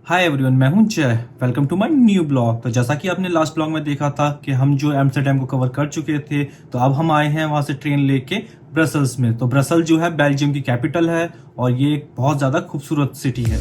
Hi everyone, मैं हूं Jay. Welcome to my new blog. तो जैसा कि आपने लास्ट ब्लॉग में देखा था कि हम जो एम्स्टर्डम को कवर कर चुके थे, तो अब हम आए हैं वहां से ट्रेन लेके ब्रसल्स में। तो ब्रसल जो है बेल्जियम की कैपिटल है और ये एक बहुत ज़्यादा खूबसूरत सिटी है।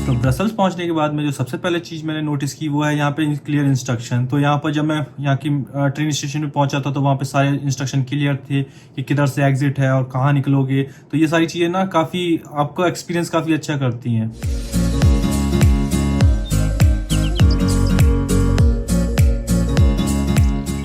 तो ब्रसल्स पहुंचने के बाद में जो सबसे पहले चीज़ मैंने नोटिस की वो है यहाँ पे क्लियर इंस्ट्रक्शन। तो यहाँ पर जब मैं यहाँ की ट्रेन स्टेशन पे पहुंचा था तो वहाँ पे सारे इंस्ट्रक्शन क्लियर थे कि किधर से एग्जिट है और कहाँ निकलोगे। तो ये सारी चीज़ें ना काफ़ी आपका एक्सपीरियंस काफ़ी अच्छा करती हैं।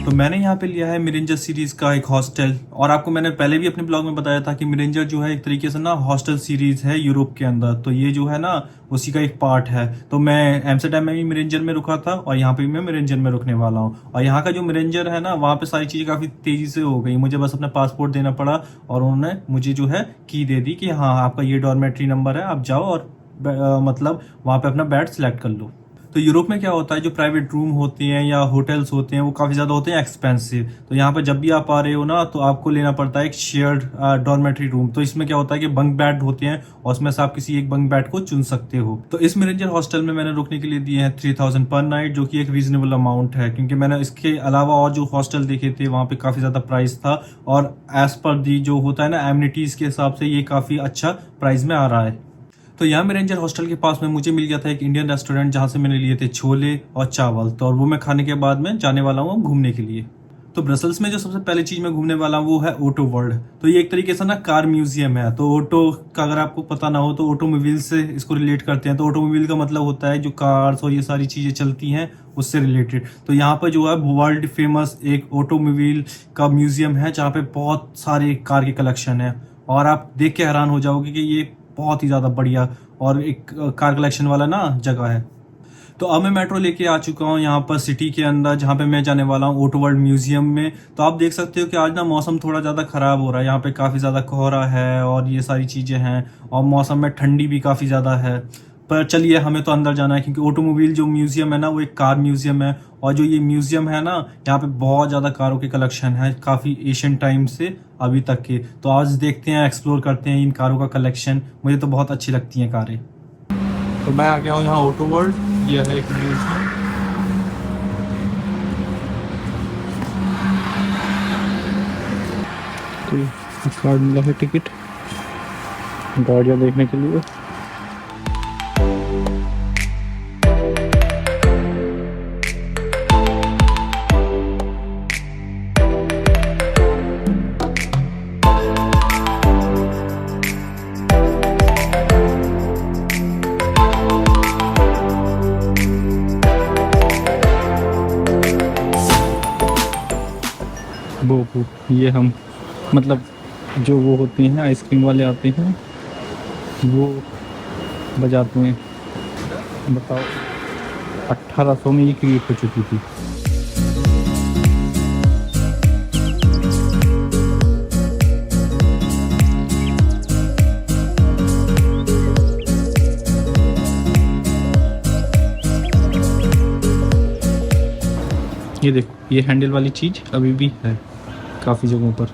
तो मैंने यहाँ पे लिया है मिरेंजर सीरीज का एक हॉस्टल, और आपको मैंने पहले भी अपने ब्लॉग में बताया था कि मिरेंजर जो है एक तरीके से ना हॉस्टल सीरीज है यूरोप के अंदर। तो ये जो है ना उसी का एक पार्ट है। तो मैं एम्स्टर्डम में भी मिरेंजर में रुका था और यहाँ पे भी मैं मिरेंजर में रुकने वाला हूँ। और यहाँ का जो मिरेंजर है ना वहाँ पे सारी चीज़ें काफ़ी तेज़ी से हो गई। मुझे बस अपना पासपोर्ट देना पड़ा और उन्होंने मुझे जो है की दे दी कि हाँ आपका ये डॉर्मेट्री नंबर है, आप जाओ और मतलब वहाँ पे अपना बेड सेलेक्ट कर लो। तो यूरोप में क्या होता है, जो प्राइवेट रूम होते हैं या होटल्स होते हैं वो काफ़ी ज़्यादा होते हैं एक्सपेंसिव। तो यहाँ पर जब भी आप आ रहे हो ना तो आपको लेना पड़ता है एक शेयर्ड डॉर्मेट्री रूम। तो इसमें क्या होता है कि बंक बेड होते हैं और उसमें से आप किसी एक बंक बेड को चुन सकते हो। तो इस मिरेंजर हॉस्टल में मैंने रुकने के लिए दिए हैं 3000 पर नाइट, जो कि एक रीजनेबल अमाउंट है क्योंकि मैंने इसके अलावा और जो हॉस्टल देखे थे वहाँ पे काफ़ी ज़्यादा प्राइस था। और एज पर दी जो होता है ना एमिनिटीज़ के हिसाब से ये काफ़ी अच्छा प्राइस में आ रहा है। तो यहाँ मिरेंजर हॉस्टल के पास में मुझे मिल गया था एक इंडियन रेस्टोरेंट जहाँ से मैंने लिए थे छोले और चावल। तो और वो मैं खाने के बाद में जाने वाला हूँ घूमने के लिए। तो ब्रसल्स में जो सबसे पहली चीज़ मैं घूमने वाला हूँ वो है ऑटो वर्ल्ड। तो ये एक तरीके से ना कार म्यूजियम है। तो ऑटो का अगर आपको पता ना हो तो ऑटोमोबाइल से इसको रिलेट करते हैं। तो ऑटोमोबाइल का मतलब होता है जो कार्स और ये सारी चीज़ें चलती हैं उससे रिलेटेड। तो यहाँ पर जो है वर्ल्ड फेमस एक ऑटोमोबाइल का म्यूजियम है जहाँ पे बहुत सारे कार के कलेक्शन है और आप देख के हैरान हो जाओगे कि ये बहुत ही ज़्यादा बढ़िया और एक कार कलेक्शन वाला ना जगह है। तो अब मैं मेट्रो लेके आ चुका हूँ यहाँ पर सिटी के अंदर, जहाँ पे मैं जाने वाला हूँ ऑटो वर्ल्ड म्यूजियम में। तो आप देख सकते हो कि आज ना मौसम थोड़ा ज़्यादा ख़राब हो रहा है। यहाँ पे काफ़ी ज़्यादा कोहरा है और ये सारी चीज़ें हैं और मौसम में ठंडी भी काफ़ी ज़्यादा है। पर चलिए हमें तो अंदर जाना है क्योंकि ऑटोमोबाइल जो म्यूजियम है ना वो एक कार म्यूजियम है। और जो ये म्यूजियम है ना यहाँ पे बहुत ज़्यादा कारों के कलेक्शन है, काफ़ी एशियन टाइम से अभी तक के। तो आज देखते हैं, एक्सप्लोर करते हैं इन कारों का कलेक्शन। मुझे तो बहुत अच्छी लगती हैं कारें। तो मैं आ गया हूँ यहाँ ऑटो वर्ल्ड। यह है एक म्यूजियम। तो कार्ड मिला है टिकट गाड़ियाँ देखने के लिए। वो ये हम मतलब जो वो होते हैं आइसक्रीम वाले आते हैं वो बजाते हैं। बताओ 1800 में ये क्रिएट हो चुकी थी। ये देखो ये हैंडल वाली चीज़ अभी भी है काफ़ी जगहों पर।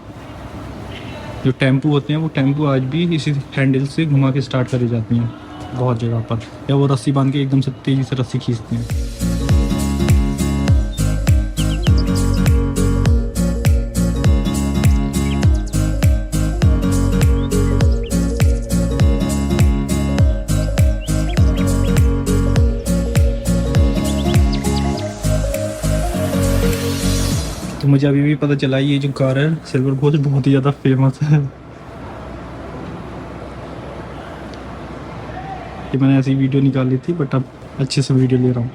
जो टेम्पू होते हैं वो टेम्पू आज भी इसी हैंडल से घुमा के स्टार्ट करे जाते हैं बहुत जगह पर, या वो रस्सी बांध के एकदम से तेज़ी से रस्सी खींचते हैं। तो मुझे अभी भी पता चला ये जो कार है सिल्वर गोल्ड बहुत ही ज़्यादा फेमस है। कि मैंने ऐसी वीडियो निकाली थी बट अब अच्छे से वीडियो ले रहा हूँ।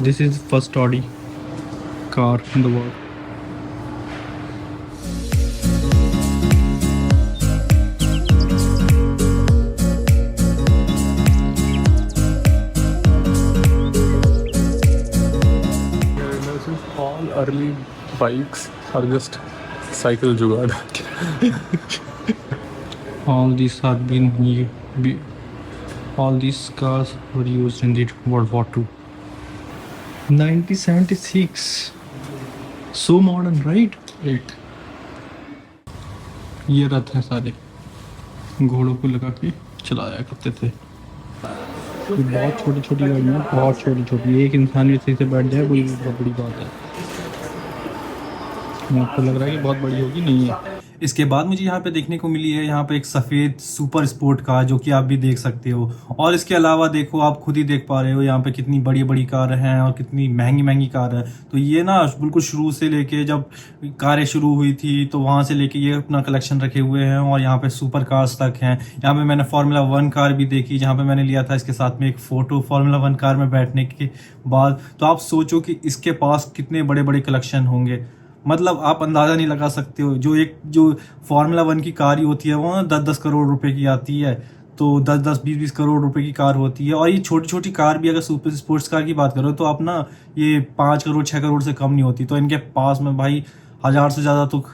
This is first Audi car in the world. This is all early bikes are just cycle जुगाड़. All these are all these cars were used in the World War II. 1976. So modern, right? Eight. ये रथ है सारे, घोड़ों को लगा के चलाया करते थे। ये बहुत छोटी छोटी गाड़ियाँ, बहुत छोटी छोटी, एक इंसान भी सही से बैठ जाए कोई बहुत बड़ी बात है। मुझको लग रहा है कि बहुत बड़ी होगी, नहीं है। इसके बाद मुझे यहाँ पे देखने को मिली है यहाँ पे एक सफ़ेद सुपर स्पोर्ट कार, जो कि आप भी देख सकते हो। और इसके अलावा देखो, आप खुद ही देख पा रहे हो यहाँ पे कितनी बड़ी बड़ी कार हैं और कितनी महंगी महंगी कार है। तो ये ना बिल्कुल शुरू से लेके जब कारें शुरू हुई थी तो वहाँ से लेके ये अपना कलेक्शन रखे हुए हैं। और यहाँ पे सुपर कार्स तक हैं। यहाँ पे मैंने फार्मूला 1 कार भी देखी, जहाँ पे मैंने लिया था इसके साथ में एक फ़ोटो फार्मूला 1 कार में बैठने के बाद। तो आप सोचो कि इसके पास कितने बड़े बड़े कलेक्शन होंगे, मतलब आप अंदाज़ा नहीं लगा सकते हो। जो फार्मूला 1 की कार ही होती है वो 10-10 करोड़ रुपए की आती है, तो 10-10 20-20 करोड़ रुपए की कार होती है। और ये छोटी छोटी कार भी अगर सुपर स्पोर्ट्स कार की बात करो तो आप ना ये 5 करोड़ 6 करोड़ से कम नहीं होती। तो इनके पास में भाई 1000 से ज़्यादा तो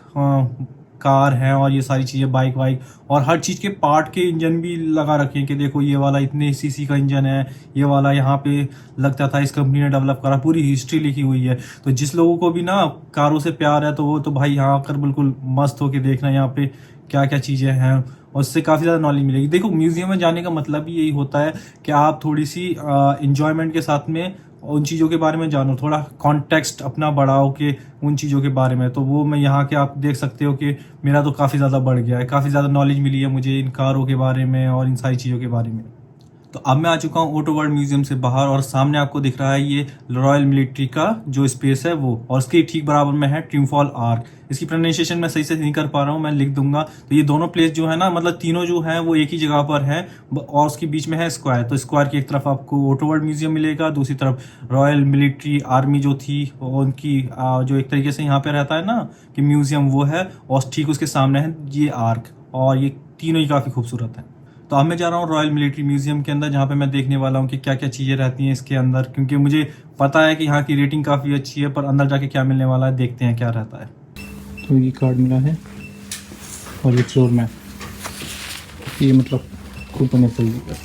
कार हैं और ये सारी चीज़ें, बाइक वाइक और हर चीज़ के पार्ट के इंजन भी लगा रखे हैं कि देखो ये वाला इतने सीसी का इंजन है, ये वाला यहाँ पे लगता था, इस कंपनी ने डेवलप करा, पूरी हिस्ट्री लिखी हुई है। तो जिस लोगों को भी ना कारों से प्यार है तो वो तो भाई यहाँ आकर बिल्कुल मस्त होके देखना यहाँ पे क्या क्या चीज़ें हैं, और उससे काफ़ी ज़्यादा नॉलेज मिलेगी। देखो, म्यूज़ियम में जाने का मतलब ही यही होता है कि आप थोड़ी सी इंजॉयमेंट के साथ में उन चीज़ों के बारे में जानो, थोड़ा कॉन्टेक्स्ट अपना बढ़ाओ के उन चीज़ों के बारे में। तो वो मैं यहाँ के आप देख सकते हो कि मेरा तो काफ़ी ज़्यादा बढ़ गया है, काफ़ी ज़्यादा नॉलेज मिली है मुझे इन कारों के बारे में और इन सारी चीज़ों के बारे में। तो अब मैं आ चुका हूँ ऑटो वर्ल्ड म्यूजियम से बाहर, और सामने आपको दिख रहा है ये रॉयल मिलिट्री का जो स्पेस है वो, और उसके ठीक बराबर में है ट्रिम्फॉल आर्क। इसकी प्रोनाउंसिएशन मैं सही से नहीं कर पा रहा हूँ, मैं लिख दूंगा। तो ये दोनों प्लेस जो है ना, मतलब तीनों जो है वो एक ही जगह पर है, और उसके बीच में है स्क्वायर। तो स्क्वायर की एक तरफ आपको ऑटो वर्ल्ड म्यूजियम मिलेगा, दूसरी तरफ रॉयल मिलिट्री आर्मी जो थी उनकी जो एक तरीके से यहाँ पे रहता है ना कि म्यूजियम, वो है। और ठीक उसके सामने है ये आर्क, और ये तीनों ही काफ़ी खूबसूरत हैं। तो अब मैं जा रहा हूँ रॉयल मिलिट्री म्यूजियम के अंदर, जहाँ पे मैं देखने वाला हूँ कि क्या क्या चीज़ें रहती हैं इसके अंदर, क्योंकि मुझे पता है कि यहाँ की रेटिंग काफ़ी अच्छी है, पर अंदर जाके क्या मिलने वाला है देखते हैं क्या रहता है। तो ये कार्ड मिला है और ये फ्लोर मैप, ये मतलब कूपन है।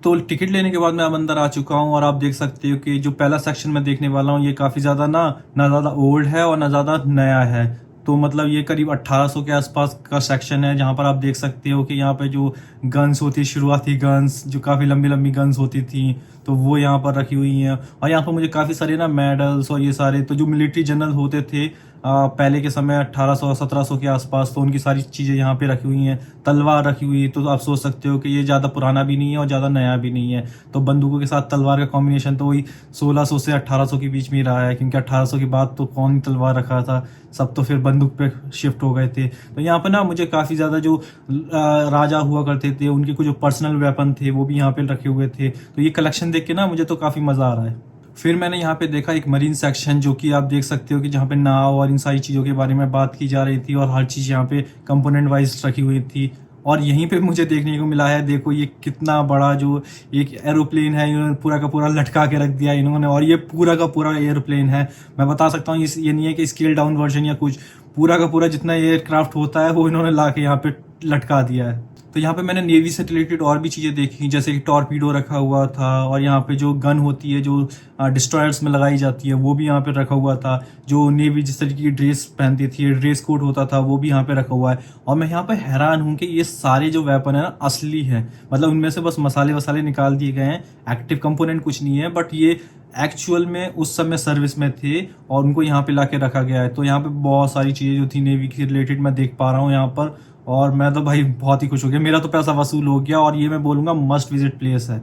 तो टिकट लेने के बाद मैं अब अंदर आ चुका हूँ, और आप देख सकते हो कि जो पहला सेक्शन मैं देखने वाला हूँ ये काफ़ी ज़्यादा ना ज़्यादा ओल्ड है और ना ज़्यादा नया है। तो मतलब ये करीब 1800 के आसपास का सेक्शन है, जहाँ पर आप देख सकते हो कि यहाँ पे जो गन्स होती, शुरुआती गन्स जो काफ़ी लंबी लंबी गन्स होती थी, तो वो यहाँ पर रखी हुई हैं। और यहाँ पर मुझे काफ़ी सारे ना मेडल्स और ये सारे, तो जो मिलिट्री जनरल होते थे पहले के समय 1800-1700 के आसपास, तो उनकी सारी चीज़ें यहाँ पे रखी हुई हैं। तलवार रखी हुई है, तो आप सोच सकते हो कि ये ज़्यादा पुराना भी नहीं है और ज़्यादा नया भी नहीं है। तो बंदूकों के साथ तलवार का कॉम्बिनेशन तो वही 1600 से 1800 के बीच में ही रहा है, क्योंकि 1800 के बाद तो कौन तलवार रखा था, सब तो फिर बंदूक पे शिफ्ट हो गए थे। तो यहाँ पे ना मुझे काफ़ी ज़्यादा जो राजा हुआ करते थे उनके कुछ जो पर्सनल वेपन थे वो भी यहाँ पे रखे हुए थे। तो ये कलेक्शन देख के ना मुझे तो काफ़ी मज़ा आ रहा है। फिर मैंने यहाँ पे देखा एक मरीन सेक्शन, जो कि आप देख सकते हो कि जहाँ पे नाव और इन सारी चीज़ों के बारे में बात की जा रही थी, और हर चीज़ यहाँ पे कंपोनेंट वाइज रखी हुई थी। और यहीं पे मुझे देखने को मिला है, देखो ये कितना बड़ा जो एक एरोप्लेन है, इन्होंने पूरा का पूरा लटका के रख दिया इन्होंने, और ये पूरा का पूरा एयरप्लेन है। मैं बता सकता हूँ ये नहीं है कि स्केल डाउन वर्जन या कुछ, पूरा का पूरा जितना एयरक्राफ्ट होता है वो इन्होंने ला के यहाँ पे लटका दिया है। तो यहाँ पे मैंने नेवी से रिलेटेड और भी चीज़ें देखी, जैसे कि टॉर्पीडो रखा हुआ था, और यहाँ पे जो गन होती है जो डिस्ट्रॉयर्स में लगाई जाती है वो भी यहाँ पे रखा हुआ था। जो नेवी जिस तरीके की ड्रेस पहनती थी, ड्रेस कोड होता था, वो भी यहाँ पे रखा हुआ है। और मैं यहाँ पे हैरान हूँ कि ये सारे जो वेपन है ना असली है, मतलब उनमें से बस मसाले वसाले निकाल दिए गए हैं, एक्टिव कंपोनेंट कुछ नहीं है, बट ये एक्चुअल में उस समय सर्विस में थे और उनको यहाँ पे ला के रखा गया है। तो यहाँ पे बहुत सारी चीज़ें जो थी नेवी के रिलेटेड मैं देख पा रहा हूँ यहाँ पर, और मैं तो भाई बहुत ही खुश हो गया, मेरा तो पैसा वसूल हो गया, और ये मैं बोलूँगा मस्ट विजिट प्लेस है।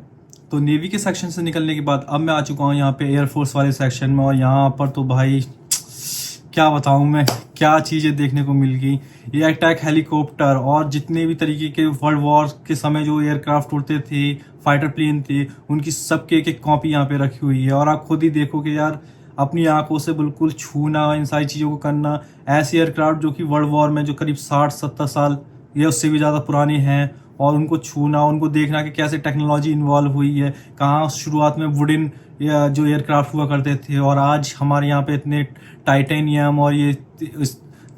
तो नेवी के सेक्शन से निकलने के बाद अब मैं आ चुका हूँ यहाँ पे एयरफोर्स वाले सेक्शन में, और यहाँ पर तो भाई क्या बताऊँ मैं, क्या चीज़ें देखने को मिल गई। ये अटैक हेलीकॉप्टर और जितने भी तरीके के वर्ल्ड वॉर के समय जो एयरक्राफ्ट उड़ते थे, फाइटर प्लेन थे, उनकी सबके एक एक कॉपी यहाँ पे रखी हुई है। और आप खुद ही देखो कि यार अपनी आंखों से बिल्कुल छूना, इन सारी चीज़ों को करना, ऐसे एयरक्राफ्ट जो कि वर्ल्ड वॉर में जो करीब 60-70 साल या उससे भी ज़्यादा पुराने हैं, और उनको छूना, उनको देखना कि कैसे टेक्नोलॉजी इन्वॉल्व हुई है, कहाँ शुरुआत में वुडन या जो एयरक्राफ्ट हुआ करते थे और आज हमारे यहाँ पे इतने टाइटेनियम और ये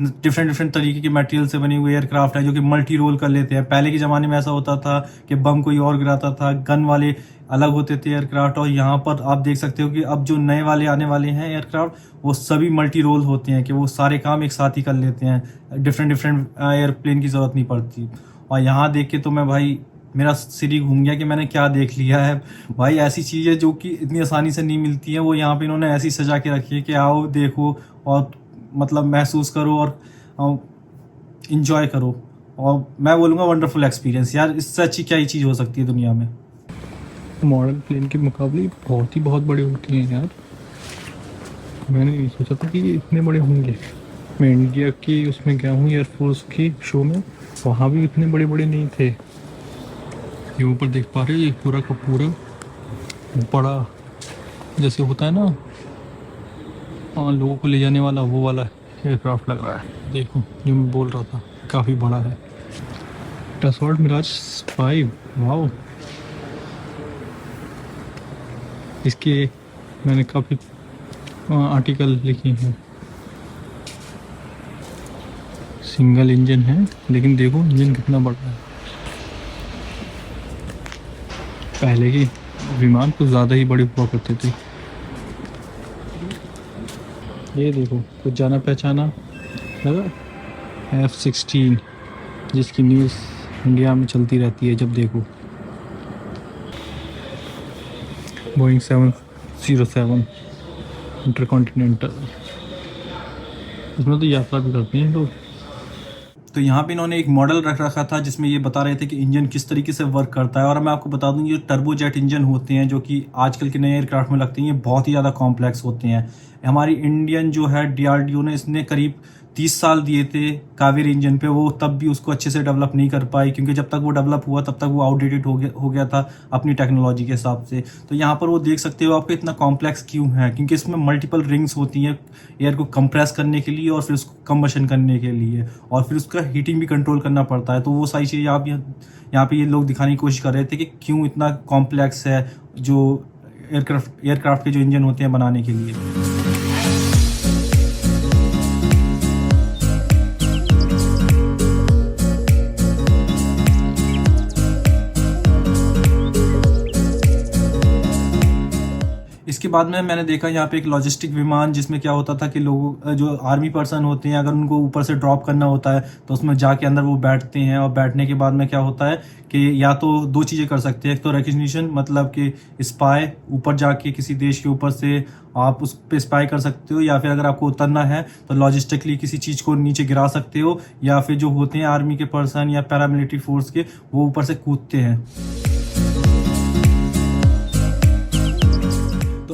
डिफरेंट डिफरेंट तरीके के मटेरियल से बने हुए एयरक्राफ्ट है जो कि मल्टी रोल कर लेते हैं। पहले के ज़माने में ऐसा होता था कि बम कोई और गिराता था, गन वाले अलग होते थे एयरक्राफ्ट, और यहाँ पर आप देख सकते हो कि अब जो नए वाले आने वाले हैं एयरक्राफ्ट वो सभी मल्टी रोल होते हैं कि वो सारे काम एक साथ ही कर लेते हैं, डिफरेंट डिफरेंट एयरप्लेन की ज़रूरत नहीं पड़ती। और यहाँ देख के तो मैं भाई मेरा सिर ही घूम गया कि मैंने क्या देख लिया है भाई। ऐसी चीज़ें जो कि इतनी आसानी से नहीं मिलती हैं वो यहाँ पे इन्होंने ऐसी सजा के रखी है कि आओ देखो और मतलब महसूस करो और इंजॉय करो। और मैं बोलूँगा वंडरफुल एक्सपीरियंस यार, इससे अच्छी क्या ही चीज़ हो सकती है दुनिया में। मॉडल प्लेन के मुकाबले बहुत बड़े होती हैं यार। मैंने नहीं सोचा था कि ये इतने बड़े होंगे। मैं इंडिया की उसमें गया हूँ एयरफोर्स की शो में, वहाँ भी इतने बड़े बड़े नहीं थे। ये ऊपर देख पा रहे हो, ये पूरा का पूरा बड़ा जैसे होता है ना लोगों को ले जाने वाला, वो वाला एयरक्राफ्ट लग रहा है। देखो जो मैं बोल रहा था, काफ़ी बड़ा है। टसॉल्ट मिराज 5, वाओ। इसके मैंने काफ़ी आर्टिकल लिखे हैं। सिंगल इंजन है लेकिन देखो इंजन कितना बड़ा है। पहले के विमान कुछ ज़्यादा ही बड़े हुआ करते थे। ये देखो कुछ जाना पहचाना लगा, F-16 जिसकी न्यूज़ इंडिया में चलती रहती है जब देखो। बोइंग 707 इंटरकॉन्टिनेंटल, इसमें तो यात्रा भी करते हैं लोग। तो यहाँ पे इन्होंने एक मॉडल रख रखा था जिसमें ये बता रहे थे कि इंजन किस तरीके से वर्क करता है। और मैं आपको बता दूं ये टर्बोजेट इंजन होते हैं जो कि आजकल के नए एयरक्राफ्ट में लगते हैं, ये बहुत ही ज़्यादा कॉम्प्लेक्स होते हैं। हमारी इंडियन जो है DRDO ने इसने करीब 30 साल दिए थे कावेरी इंजन पे, वो तब भी उसको अच्छे से डेवलप नहीं कर पाई क्योंकि जब तक वो डेवलप हुआ तब तक वो आउटडेटेड हो गया था अपनी टेक्नोलॉजी के हिसाब से। तो यहाँ पर वो देख सकते हो आपको इतना कॉम्प्लेक्स क्यों है, क्योंकि इसमें मल्टीपल रिंग्स होती हैं एयर को कंप्रेस करने के लिए और फिर उसको कंबशन करने के लिए, और फिर उसका हीटिंग भी कंट्रोल करना पड़ता है। तो वो सारी चीज़ें आप यहाँ पे ये लोग दिखाने की कोशिश कर रहे थे कि क्यों इतना कॉम्प्लेक्स है जो एयरक्राफ्ट के जो इंजन होते हैं बनाने के लिए। इसके बाद में मैंने देखा यहाँ पे एक लॉजिस्टिक विमान जिसमें क्या होता था कि लोग जो आर्मी पर्सन होते हैं अगर उनको ऊपर से ड्रॉप करना होता है तो उसमें जाके अंदर वो बैठते हैं, और बैठने के बाद में क्या होता है कि या तो दो चीज़ें कर सकते हैं। एक तो रिकग्निशन, मतलब कि स्पाई, ऊपर जाके किसी देश के ऊपर से आप उस पर स्पाई कर सकते हो, या फिर अगर आपको उतरना है तो लॉजिस्टिकली किसी चीज़ को नीचे गिरा सकते हो, या फिर जो होते हैं आर्मी के पर्सन या पैरामिलिट्री फोर्स के वो ऊपर से कूदते हैं।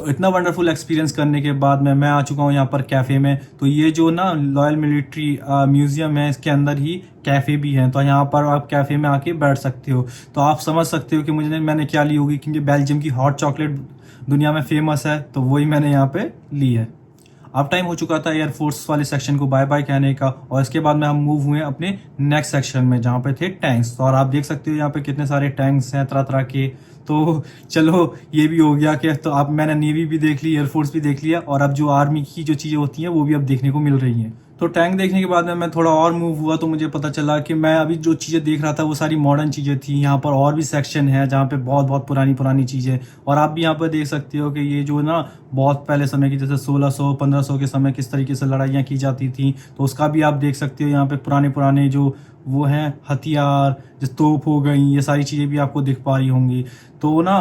इतना वंडरफुल एक्सपीरियंस करने के बाद में मैं आ चुका हूँ यहाँ पर कैफ़े में। तो ये जो ना रॉयल मिलिट्री म्यूजियम है इसके अंदर ही कैफ़े भी है, तो यहाँ पर आप कैफ़े में आके बैठ सकते हो। तो आप समझ सकते हो कि मैंने क्या ली होगी, क्योंकि बेल्जियम की हॉट चॉकलेट दुनिया में फेमस है, तो वही मैंने यहाँ पे ली है। अब टाइम हो चुका था एयरफोर्स वाले सेक्शन को बाय बाय कहने का, और इसके बाद में हम मूव हुए अपने नेक्स्ट सेक्शन में जहाँ पे थे टैंक्स। और आप देख सकते हो यहाँ पे कितने सारे टैंक्स हैं तरह तरह के। तो चलो ये भी हो गया कि तो अब मैंने नेवी भी देख ली, एयरफोर्स भी देख लिया, और अब जो आर्मी की जो चीज़ें होती हैं वो भी अब देखने को मिल रही हैं। तो टैंक देखने के बाद में मैं थोड़ा और मूव हुआ तो मुझे पता चला कि मैं अभी जो चीज़ें देख रहा था वो सारी मॉडर्न चीज़ें थी। यहाँ पर और भी सेक्शन है जहाँ पे बहुत बहुत पुरानी चीज़ें, और आप भी यहाँ पर देख सकते हो कि ये जो ना बहुत पहले समय की, जैसे 1600-1500 के समय किस तरीके से लड़ाइयाँ की जाती थी, तो उसका भी आप देख सकते हो। यहाँ पे पुराने जो वो हैं हथियार, जैसे तोप हो गई, ये सारी चीज़ें भी आपको दिख पा रही होंगी। तो ना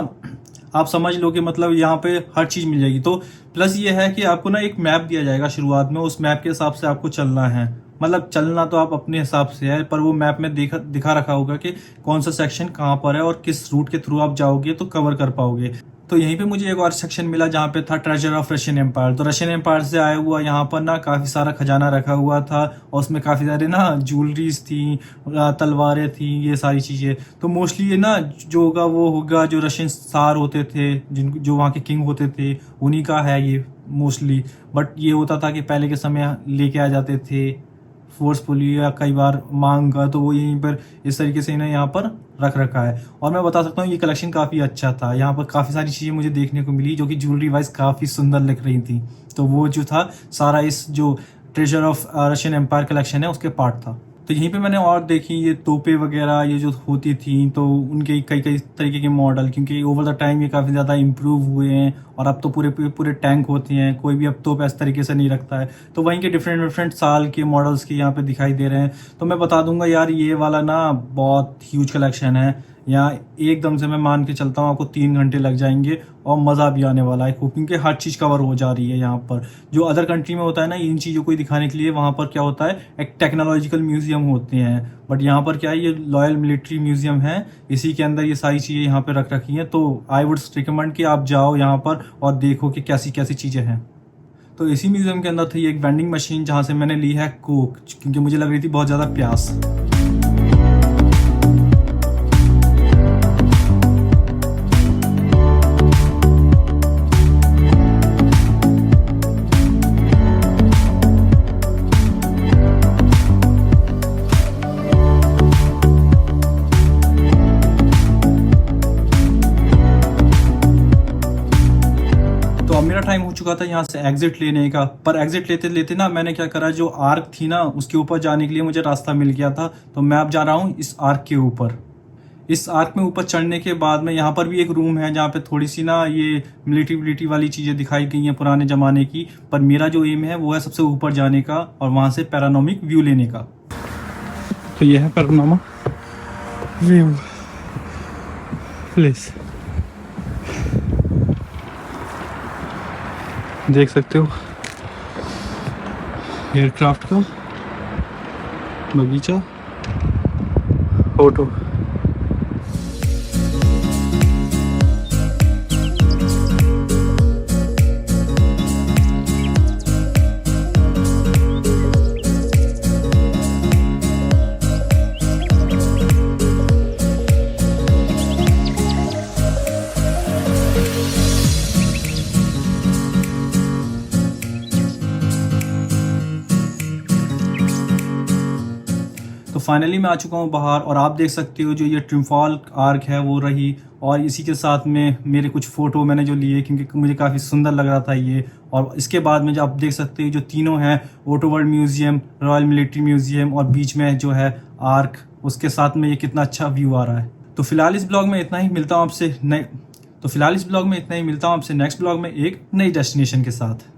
आप समझ लो कि मतलब यहाँ पे हर चीज़ मिल जाएगी। तो प्लस ये है कि आपको ना एक मैप दिया जाएगा शुरुआत में, उस मैप के हिसाब से आपको चलना है। मतलब चलना तो आप अपने हिसाब से है, पर वो मैप में दिखा रखा होगा कि कौन सा सेक्शन कहाँ पर है और किस रूट के थ्रू आप जाओगे तो कवर कर पाओगे। तो यहीं पे मुझे एक और सेक्शन मिला जहाँ पे था ट्रेजर ऑफ रशियन एम्पायर। तो रशियन एम्पायर से आया हुआ यहाँ पर ना काफ़ी सारा खजाना रखा हुआ था, और उसमें काफ़ी सारे ना ज्वेलरीज थी, तलवारें थी, ये सारी चीज़ें। तो मोस्टली ये ना जो होगा वो होगा जो रशियन सार होते थे, जो वहाँ के किंग होते थे, उन्हीं का है ये मोस्टली। बट ये होता था कि पहले के समय लेके आ जाते थे फोर्सफुली या कई बार मांग कर, तो वो यहीं पर इस तरीके से इन्हें यहाँ पर रख रखा है। और मैं बता सकता हूँ ये कलेक्शन काफ़ी अच्छा था। यहाँ पर काफ़ी सारी चीज़ें मुझे देखने को मिली जो कि ज्वेलरी वाइज काफ़ी सुंदर लग रही थी। तो वो जो था सारा इस जो treasure of Russian empire collection है उसके पार्ट था। तो यहीं पे मैंने और देखी ये तोपे वगैरह ये जो होती थी, तो उनके कई कई तरीके के मॉडल, क्योंकि ओवर द टाइम ये काफ़ी ज़्यादा इम्प्रूव हुए हैं और अब तो पूरे पूरे टैंक होते हैं, कोई भी अब तोप इस तरीके से नहीं रखता है। तो वहीं के डिफरेंट साल के मॉडल्स के यहाँ पे दिखाई दे रहे हैं। तो मैं बता दूंगा यार, ये वाला ना बहुत ह्यूज कलेक्शन है। यहाँ एकदम से मैं मान के चलता हूँ आपको 3 घंटे लग जाएंगे और मज़ा भी आने वाला है, क्योंकि हर चीज़ कवर हो जा रही है यहाँ पर। जो अदर कंट्री में होता है ना इन चीज़ों को दिखाने के लिए, वहाँ पर क्या होता है एक टेक्नोलॉजिकल म्यूजियम होते हैं, बट यहाँ पर क्या है ये रॉयल मिलिट्री म्यूजियम है, इसी के अंदर ये सारी चीज़ें यहाँ पर रख रखी हैं। तो आई वुड रिकमेंड कि आप जाओ यहाँ पर और देखो कि कैसी कैसी चीज़ें हैं। तो इसी म्यूजियम के अंदर थी एक वेंडिंग मशीन जहाँ से मैंने ली है कोक, क्योंकि मुझे लग रही थी बहुत ज़्यादा प्यास। तो अब मेरा टाइम हो चुका था यहाँ से एग्जिट लेने का, पर एग्जिट लेते लेते ना मैंने क्या करा, जो आर्क थी ना उसके ऊपर जाने के लिए मुझे रास्ता मिल गया था। तो मैं अब जा रहा हूँ इस आर्क के ऊपर। इस आर्क में ऊपर चढ़ने के बाद में यहाँ पर भी एक रूम है जहाँ पे थोड़ी सी ना ये मिलिट्री वाली चीज़ें दिखाई गई हैं पुराने ज़माने की। पर मेरा जो एम है वो है सबसे ऊपर जाने का और वहाँ से पैरानॉमिक व्यू लेने का। तो ये है पैरानोमा व्यू प्लेस, देख सकते हो एयरक्राफ्ट का बगीचा, फोटो। तो फाइनली मैं आ चुका हूँ बाहर और आप देख सकते हो जो ये ट्रिम्फॉल आर्क है वो रही, और इसी के साथ में मेरे कुछ फ़ोटो मैंने जो लिए क्योंकि मुझे काफ़ी सुंदर लग रहा था ये। और इसके बाद में जो आप देख सकते हो जो तीनों हैं, auto world museum, royal military museum और बीच में जो है आर्क, उसके साथ में ये कितना अच्छा व्यू आ रहा है। तो फिलहाल इस ब्लॉग में इतना ही, मिलता हूँ आपसे नेक्स्ट ब्लॉग में एक नई डेस्टिनेशन के साथ।